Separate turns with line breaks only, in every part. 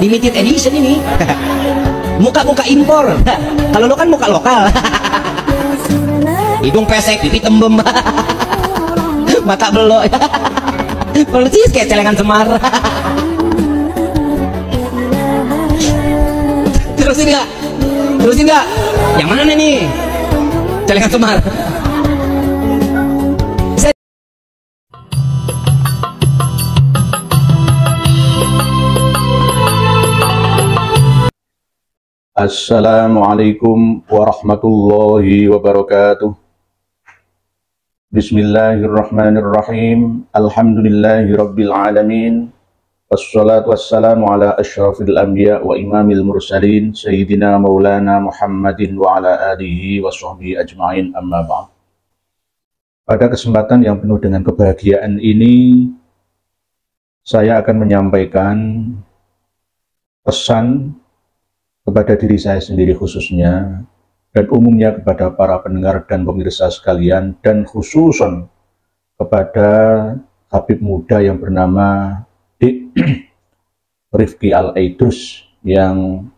Limited edition ini. Muka-muka impor. Kalau lo kan muka lokal. Hidung pesek, pipi tembem. Mata belok. Persis kayak celengan Semar. Terusin nggak? Terusin nggak? Yang mana nih? Celengan Semar.
Assalamualaikum warahmatullahi wabarakatuh. Bismillahirrahmanirrahim. Alhamdulillahi rabbil alamin. Wassalatu wassalamu ala asyrafil anbiya wa imamil mursalin Sayyidina maulana Muhammadin wa ala alihi wa sahbihi ajma'in, amma ba'd. Pada kesempatan yang penuh dengan kebahagiaan ini, saya akan menyampaikan pesan kepada diri saya sendiri khususnya, dan umumnya kepada para pendengar dan pemirsa sekalian, dan khususon kepada Habib muda yang bernama Rifki Al-Aidrus, yang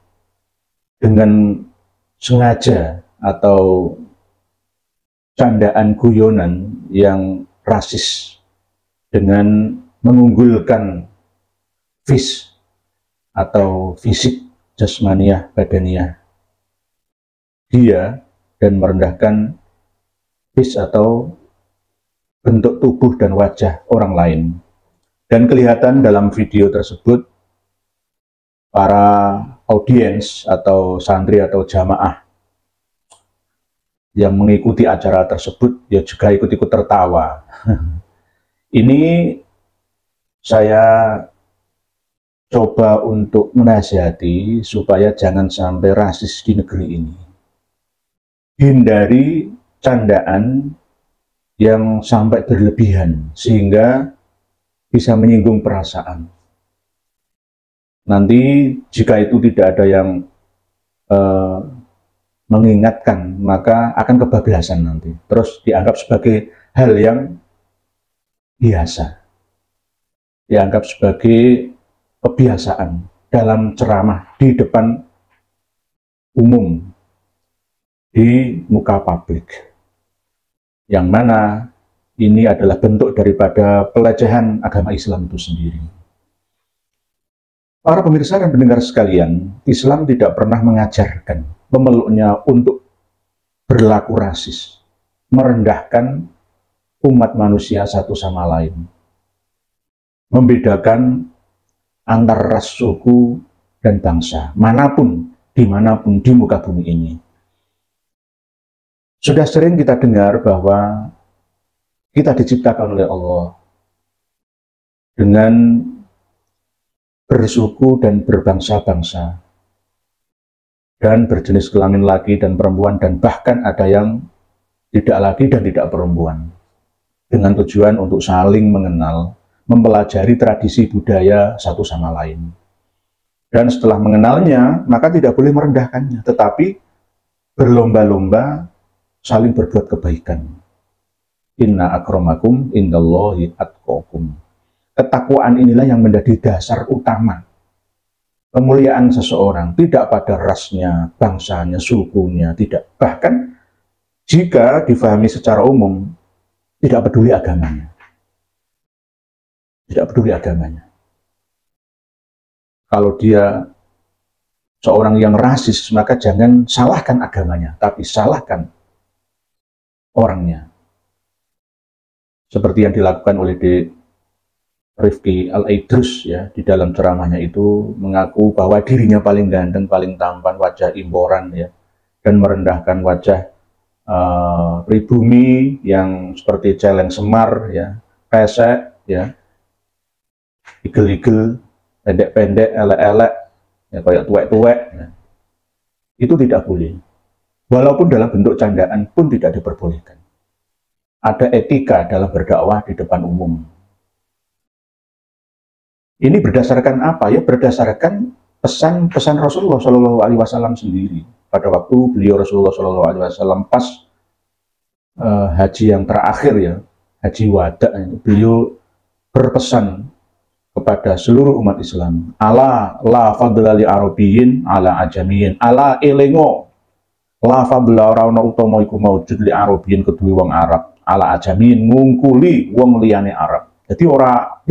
dengan sengaja atau candaan guyonan yang rasis dengan mengunggulkan atau fisik jasmaniyah badaniyah dia dan merendahkan atau bentuk tubuh dan wajah orang lain. Dan kelihatan dalam video tersebut para audiens atau santri atau jamaah yang mengikuti acara tersebut ya juga ikut-ikut tertawa. Ini saya coba untuk menasihati supaya jangan sampai rasis di negeri ini. Hindari candaan yang sampai berlebihan sehingga bisa menyinggung perasaan. Nanti jika itu tidak ada yang mengingatkan, maka akan kebablasan nanti. Terus dianggap sebagai hal yang biasa. Dianggap sebagai kebiasaan dalam ceramah di depan umum, di muka publik, yang mana ini adalah bentuk daripada pelecehan agama Islam itu sendiri. Para pemirsa dan pendengar sekalian, Islam tidak pernah mengajarkan pemeluknya untuk berlaku rasis, merendahkan umat manusia satu sama lain, membedakan antar ras, suku, dan bangsa, manapun, dimanapun di muka bumi ini. Sudah sering kita dengar bahwa kita diciptakan oleh Allah dengan bersuku dan berbangsa-bangsa, dan berjenis kelamin laki dan perempuan, dan bahkan ada yang tidak laki dan tidak perempuan, dengan tujuan untuk saling mengenal, mempelajari tradisi budaya satu sama lain. Dan setelah mengenalnya, maka tidak boleh merendahkannya, tetapi berlomba-lomba saling berbuat kebaikan. Inna akramakum indallahi atqakum. Ketakwaan inilah yang menjadi dasar utama kemuliaan seseorang, tidak pada rasnya, bangsanya, sukunya, tidak. Bahkan jika difahami secara umum, tidak peduli agamanya. Tidak peduli agamanya. Kalau dia seorang yang rasis, maka jangan salahkan agamanya, tapi salahkan orangnya. Seperti yang dilakukan oleh Rifki Al-Aidrus ya, di dalam ceramahnya itu mengaku bahwa dirinya paling ganteng, paling tampan, wajah imporan ya, dan merendahkan wajah pribumi yang seperti celeng Semar ya, pesek ya, igel-igel, pendek-pendek, elek-elek, ya, kayak tuwek-tuwek, ya. Itu tidak boleh. Walaupun dalam bentuk candaan pun tidak diperbolehkan. Ada etika dalam berdakwah di depan umum. Ini berdasarkan apa? Ya berdasarkan pesan-pesan Rasulullah SAW sendiri. Pada waktu beliau Rasulullah SAW pas haji yang terakhir ya, haji wada, beliau berpesan kepada seluruh umat Islam. Ala la fadla li Arabiyyin ala ajamiyyin. Ala elengo la fadla ora ana utama iku maujud li Arabiyyin kedue wong Arab. Ala ajamiyyin ngungkuli wong liyane Arab. Jadi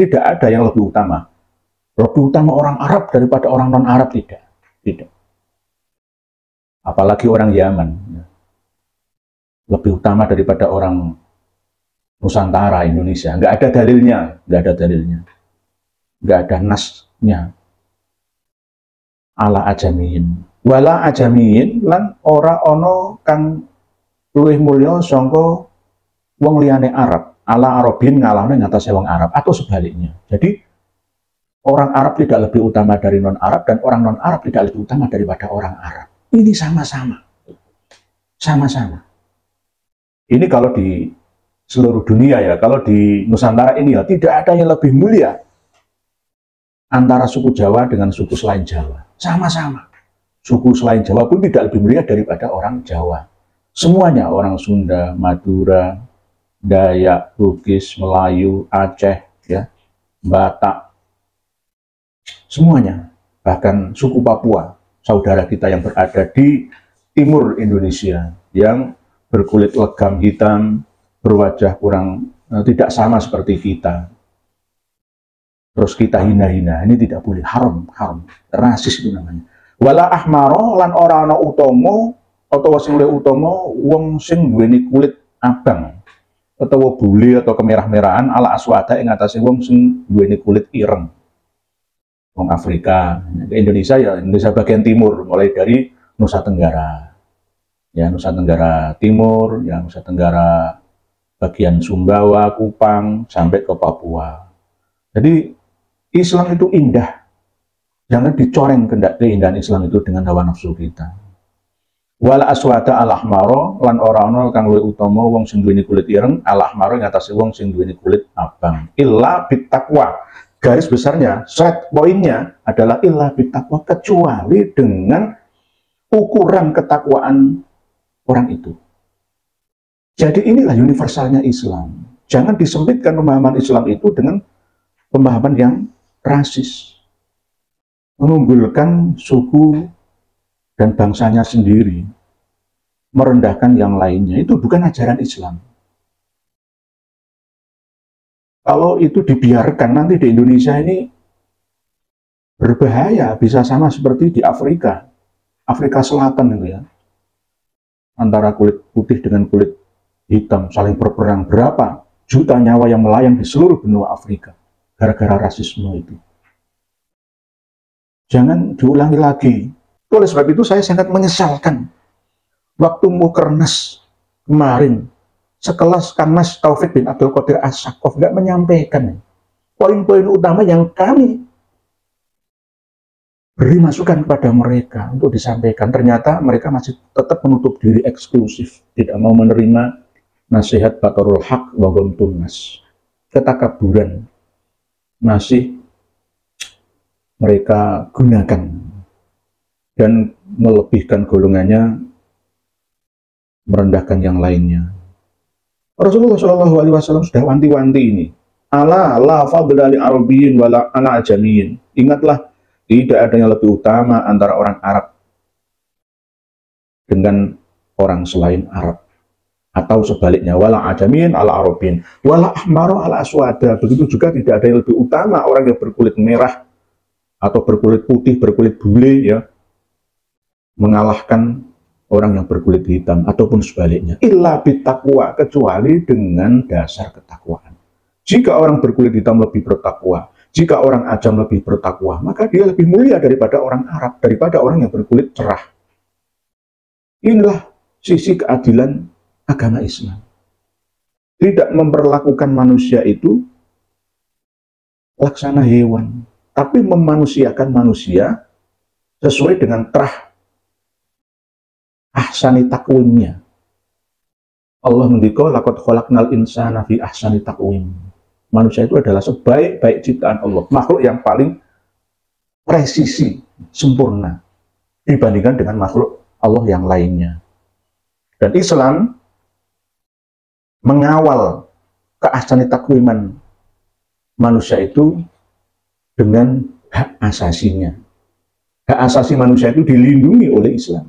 tidak ada yang lebih utama. Lebih utama orang Arab daripada orang non-Arab, tidak. Tidak. Apalagi orang Yaman. Lebih utama daripada orang Nusantara, Indonesia. Nggak ada dalilnya. Nggak ada dalilnya. Nggak ada nasnya. Ala ajamiin. Wala ajamiin lan ora ono kang luwih mulya sangka wong liyane Arab. Ala Arabin ngalahne ngatasi wong Arab. Atau sebaliknya. Jadi orang Arab tidak lebih utama dari non-Arab, dan orang non-Arab tidak lebih utama daripada orang Arab. Ini sama-sama. Sama-sama. Ini kalau di seluruh dunia ya, kalau di Nusantara ini ya, tidak ada yang lebih mulia antara suku Jawa dengan suku selain Jawa. Sama-sama. Suku selain Jawa pun tidak lebih mulia daripada orang Jawa. Semuanya, orang Sunda, Madura, Dayak, Bugis, Melayu, Aceh, ya, Batak, semuanya. Bahkan suku Papua, saudara kita yang berada di timur Indonesia, yang berkulit legam hitam, berwajah kurang tidak sama seperti kita. Terus kita hina-hina, ini tidak boleh, haram, haram, rasis itu namanya. Wala ahmaro lan ora ana utama utawa sing luwih utama wong sing duweni kulit abang utawa bule atau kemerah-merahan ala aswada ing atase wong sing duweni kulit ireng. Wong Afrika, Indonesia ya, Indonesia bagian timur, mulai dari Nusa Tenggara. Ya, Nusa Tenggara Timur, ya, Nusa Tenggara bagian Sumbawa, Kupang, sampai ke Papua. Jadi Islam itu indah. Jangan dicoreng keindahan Islam itu dengan hawa nafsu kita. Wala aswada al-ahmaro lan ora ana kang luwih utama wong sing duweni kulit ireng, al-ahmaro ngatasi wong sing duweni kulit abang. Illa bittaqwa. Garis besarnya, set poinnya adalah illa bittaqwa, kecuali dengan ukuran ketakwaan orang itu. Jadi inilah universalnya Islam. Jangan disempitkan pemahaman Islam itu dengan pemahaman yang rasis, mengunggulkan suku dan bangsanya sendiri, merendahkan yang lainnya. Itu bukan ajaran Islam. Kalau itu dibiarkan, nanti di Indonesia ini berbahaya, bisa sama seperti di Afrika Selatan itu ya. Antara kulit putih dengan kulit hitam saling berperang, berapa juta nyawa yang melayang di seluruh benua Afrika gara-gara rasisme itu. Jangan diulangi lagi. Oleh sebab itu saya sangat menyesalkan waktu Mukernas kemarin sekelas Kanas Taufik bin Abdul Qadir As-Sakaf nggak menyampaikan poin-poin utama yang kami beri masukan kepada mereka untuk disampaikan. Ternyata mereka masih tetap menutup diri, eksklusif, tidak mau menerima nasihat Batorul Haq wa Ghamtun Nas. Ketakaburan masih mereka gunakan dan melebihkan golongannya, merendahkan yang lainnya. Rasulullah SAW sudah wanti-wanti ini. Ala la fadla li Arabiyyin wa la ala ajamiyyin. Ingatlah, tidak ada yang lebih utama antara orang Arab dengan orang selain Arab. Atau sebaliknya, wala ajamiyyin ala Arabiyyin, wala ahmaro ala aswada. Begitu juga tidak ada yang lebih utama orang yang berkulit merah atau berkulit putih, berkulit bule ya, mengalahkan orang yang berkulit hitam, ataupun sebaliknya. Illa bittaqwa, kecuali dengan dasar ketakwaan. Jika orang berkulit hitam lebih bertakwa, jika orang ajam lebih bertakwa, maka dia lebih mulia daripada orang Arab, daripada orang yang berkulit cerah. Inilah sisi keadilan agama Islam. Tidak memperlakukan manusia itu laksana hewan, tapi memanusiakan manusia sesuai dengan terah ahsani takwimnya. Allah mendikau laqad khalaqnal insana fi ahsani takwim. Manusia itu adalah sebaik-baik ciptaan Allah, makhluk yang paling presisi, sempurna dibandingkan dengan makhluk Allah yang lainnya. Dan Islam mengawal keahsani takwiman manusia itu dengan hak asasinya. Hak asasi manusia itu dilindungi oleh Islam,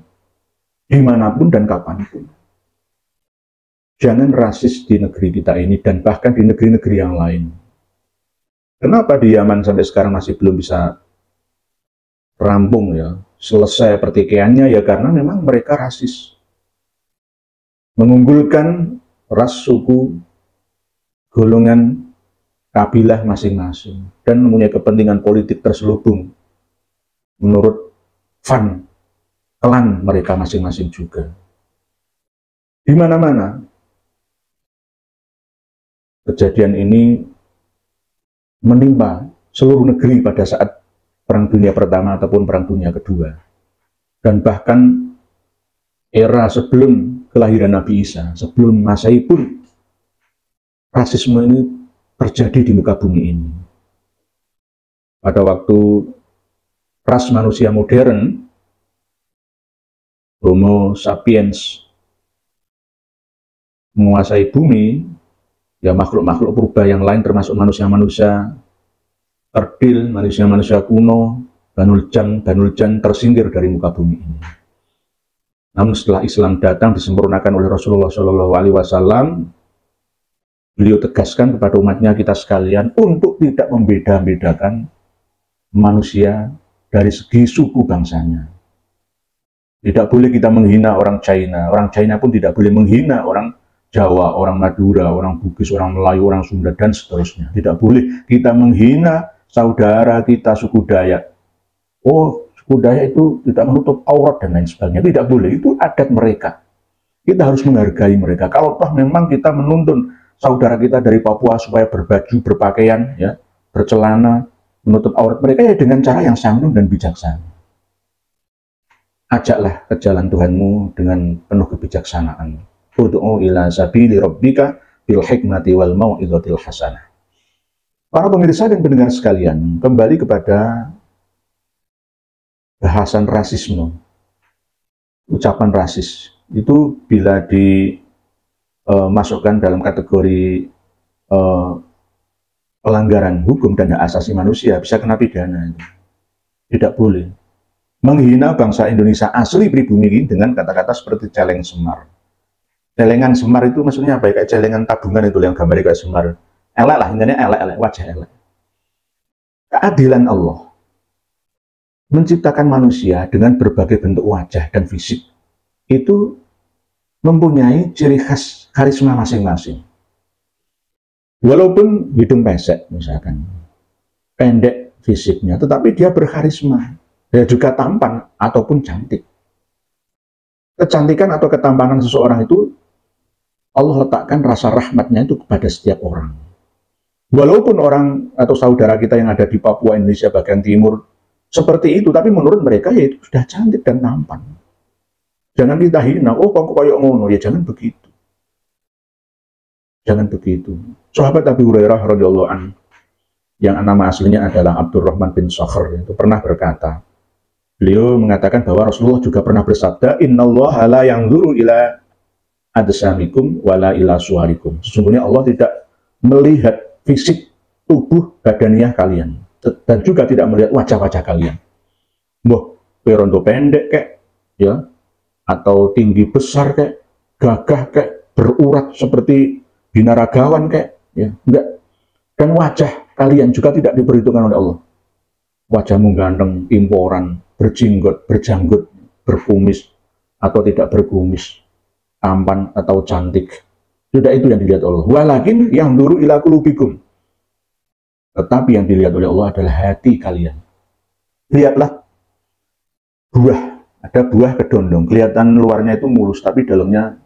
dimanapun dan kapanpun. Jangan rasis di negeri kita ini dan bahkan di negeri-negeri yang lain. Kenapa di Yaman sampai sekarang masih belum bisa rampung ya, selesai pertikaiannya ya karena memang mereka rasis. Mengunggulkan ras, suku, golongan, kabilah masing-masing dan mempunyai kepentingan politik terselubung menurut klan mereka masing-masing juga. Di mana-mana kejadian ini menimpa seluruh negeri pada saat Perang Dunia Pertama ataupun Perang Dunia Kedua. Dan bahkan era sebelum kelahiran Nabi Isa, sebelum Masehi pun, rasisme ini terjadi di muka bumi ini. Pada waktu ras manusia modern, Homo sapiens, menguasai bumi, ya makhluk-makhluk purba yang lain termasuk manusia-manusia kerdil, manusia-manusia kuno, Banuljan tersingkir dari muka bumi ini. Namun setelah Islam datang disempurnakan oleh Rasulullah SAW, beliau tegaskan kepada umatnya kita sekalian untuk tidak membeda-bedakan manusia dari segi suku bangsanya. Tidak boleh kita menghina orang China pun tidak boleh menghina orang Jawa, orang Madura, orang Bugis, orang Melayu, orang Sunda, dan seterusnya. Tidak boleh kita menghina saudara kita suku Dayak. Oh, suku Dayak itu tidak menutup aurat dan lain sebagainya. Tidak boleh, itu adat mereka. Kita harus menghargai mereka. Kalau toh memang kita menuntun saudara kita dari Papua supaya berbaju, berpakaian, ya, bercelana, menutup aurat mereka ya dengan cara yang santun dan bijaksana. Ajaklah ke jalan Tuhanmu dengan penuh kebijaksanaan. Ud'u ila sabili rabbika bil hikmati wal mau'izatil hasanah. Para pemirsa dan pendengar sekalian, kembali kepada bahasan rasisme. Ucapan rasis itu bila dimasukkan dalam kategori pelanggaran hukum dan hak asasi manusia, bisa kena pidana. Tidak boleh menghina bangsa Indonesia asli pribumi ini dengan kata-kata seperti celeng semar. Celengan semar itu maksudnya apa ya? Kayak celengan tabungan itu yang gambarnya kayak semar. Elek lah, intinya elek-elek, wajah elek. Keadilan Allah menciptakan manusia dengan berbagai bentuk wajah dan fisik itu mempunyai ciri khas karisma masing-masing. Walaupun hidung pesek misalkan, pendek fisiknya, tetapi dia berkarisma. Dia juga tampan ataupun cantik. Kecantikan atau ketampanan seseorang itu Allah letakkan rasa rahmatnya itu kepada setiap orang. Walaupun orang atau saudara kita yang ada di Papua, Indonesia bagian timur seperti itu, tapi menurut mereka ya itu sudah cantik dan tampan. Jangan kita hina, oh kok kayak ngono, ya jangan begitu. Jangan begitu. Sahabat Abu Hurairah radhiyallahu anhu yang nama aslinya adalah Abdurrahman bin Sakhr itu pernah berkata, beliau mengatakan bahwa Rasulullah juga pernah bersabda, innallaha la yanzuru ila ajsamikum wala ila suwarikum. Sesungguhnya Allah tidak melihat fisik tubuh badaniah kalian dan juga tidak melihat wajah-wajah kalian. Wah, perondo pendek kek, ya, atau tinggi besar kek, gagah kek, berurat seperti binaragawan kek, ya, enggak. Dan wajah kalian juga tidak diperhitungkan oleh Allah. Wajahmu ganteng, imporan, berjinggot, berjanggut, berkumis atau tidak berkumis, tampan atau cantik, tidak itu yang dilihat Allah. Walakin yang duru ila qulubikum. Tetapi yang dilihat oleh Allah adalah hati kalian. Lihatlah buah, ada buah kedondong, kelihatan luarnya itu mulus tapi dalamnya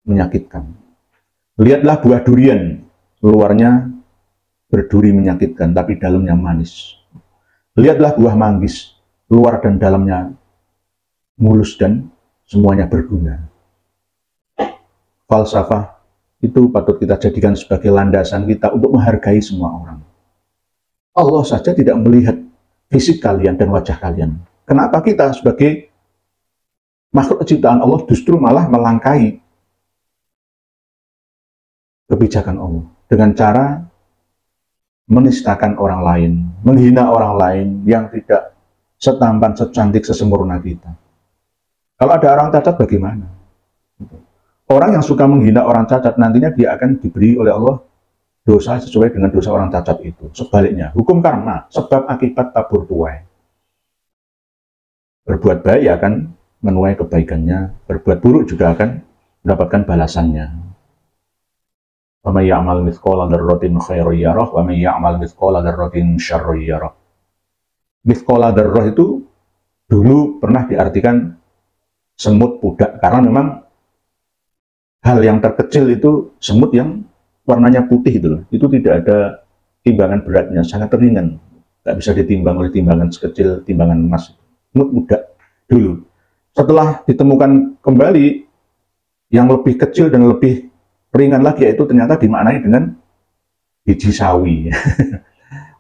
menyakitkan. Lihatlah buah durian, luarnya berduri menyakitkan tapi dalamnya manis. Lihatlah buah manggis, luar dan dalamnya mulus dan semuanya berguna. Falsafah itu patut kita jadikan sebagai landasan kita untuk menghargai semua orang. Allah saja tidak melihat fisik kalian dan wajah kalian. Kenapa kita sebagai makhluk ciptaan Allah justru malah melangkahi kebijakan Allah dengan cara menistakan orang lain, menghina orang lain yang tidak setampan, secantik, sesempurna kita. Kalau ada orang cacat bagaimana? Orang yang suka menghina orang cacat nantinya dia akan diberi oleh Allah dosa sesuai dengan dosa orang cacat itu. Sebaliknya, hukum karma, sebab akibat tabur tuai. Berbuat baik akan menuai kebaikannya, berbuat buruk juga akan mendapatkan balasannya. Wa may ya'mal mithqala dzarratin khairan yarah wa may ya'mal mithqala dzarratin syarran yarah. Mithqala dzarrah itu dulu pernah diartikan semut pudak, karena memang hal yang terkecil itu semut yang warnanya putih itu tidak ada timbangan beratnya, sangat ringan, tidak bisa ditimbang oleh timbangan sekecil timbangan emas. Semut pudak dulu. Setelah ditemukan kembali yang lebih kecil dan lebih ringan lagi, yaitu ternyata dimaknai dengan biji sawi.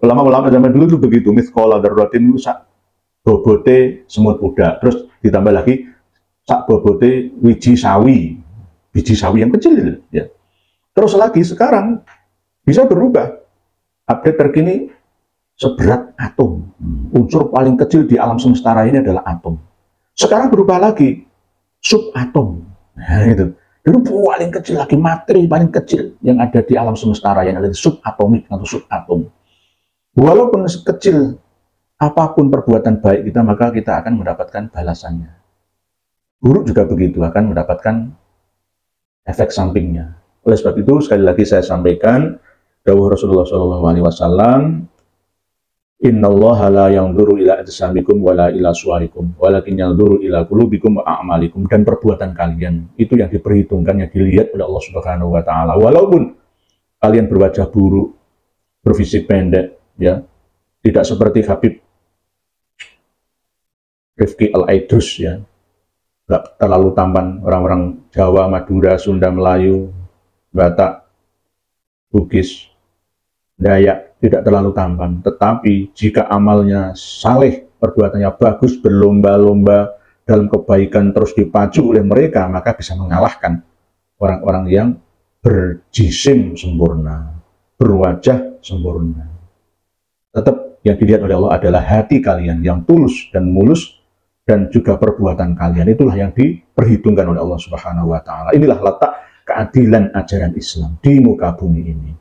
Ulama-ulama zaman dulu itu begitu, mithqala dzarratin sak bobote semut pudak, terus ditambah lagi sak bobote biji sawi yang kecil itu, ya. Terus lagi sekarang bisa berubah. Update terkini seberat atom. Unsur paling kecil di alam semesta ini adalah atom. Sekarang berubah lagi subatom. Nah, itu. Dulu paling kecil lagi, materi paling kecil yang ada di alam semesta raya yang ada di subatomik atau subatom. Walaupun sekecil apapun perbuatan baik kita, maka kita akan mendapatkan balasannya. Buruk juga begitu, akan mendapatkan efek sampingnya. Oleh sebab itu, sekali lagi saya sampaikan, dawuh Rasulullah SAW, Innallaha la yanzuru ila ajsamikum wala ila suwarikum walakin yanzuru ila qulubikum wa a'malikum. Dan perbuatan kalian itu yang diperhitungkan, yang dilihat oleh Allah Subhanahu wa taala. Walaupun kalian berwajah buruk, berfisik pendek, ya, tidak seperti Habib Rifki Al-Aidrus, ya, nggak terlalu tampan. Orang-orang Jawa, Madura, Sunda, Melayu, Batak, Bugis, Dayak tidak terlalu tampan, tetapi jika amalnya saleh, perbuatannya bagus, berlomba-lomba dalam kebaikan, terus dipacu oleh mereka, maka bisa mengalahkan orang-orang yang berjisim sempurna, berwajah sempurna. Tetap yang dilihat oleh Allah adalah hati kalian yang tulus dan mulus, dan juga perbuatan kalian. Itulah yang diperhitungkan oleh Allah Subhanahu wa taala. Inilah letak keadilan ajaran Islam di muka bumi ini.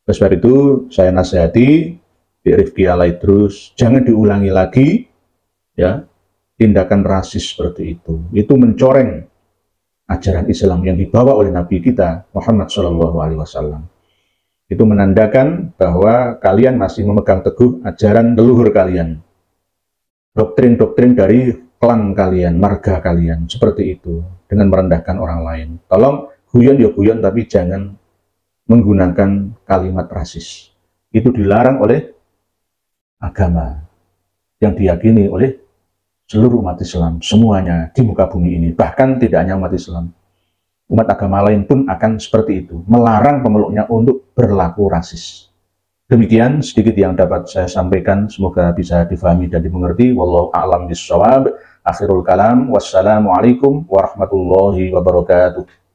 Oleh sebab itu, saya nasihati di Rifki Al-Aidrus, jangan diulangi lagi, ya, tindakan rasis seperti itu. Itu mencoreng ajaran Islam yang dibawa oleh Nabi kita Muhammad SAW. Itu menandakan bahwa kalian masih memegang teguh ajaran leluhur kalian, doktrin-doktrin dari klan kalian, marga kalian, seperti itu, dengan merendahkan orang lain. Tolong guyon ya guyon, tapi jangan menggunakan kalimat rasis. Itu dilarang oleh agama yang diyakini oleh seluruh umat Islam, semuanya di muka bumi ini. Bahkan tidak hanya umat Islam, umat agama lain pun akan seperti itu, melarang pemeluknya untuk berlaku rasis. Demikian sedikit yang dapat saya sampaikan, semoga bisa difahami dan dimengerti. Wallahu a'lam bishawab. Akhirul kalam, wassalamualaikum warahmatullahi wabarakatuh.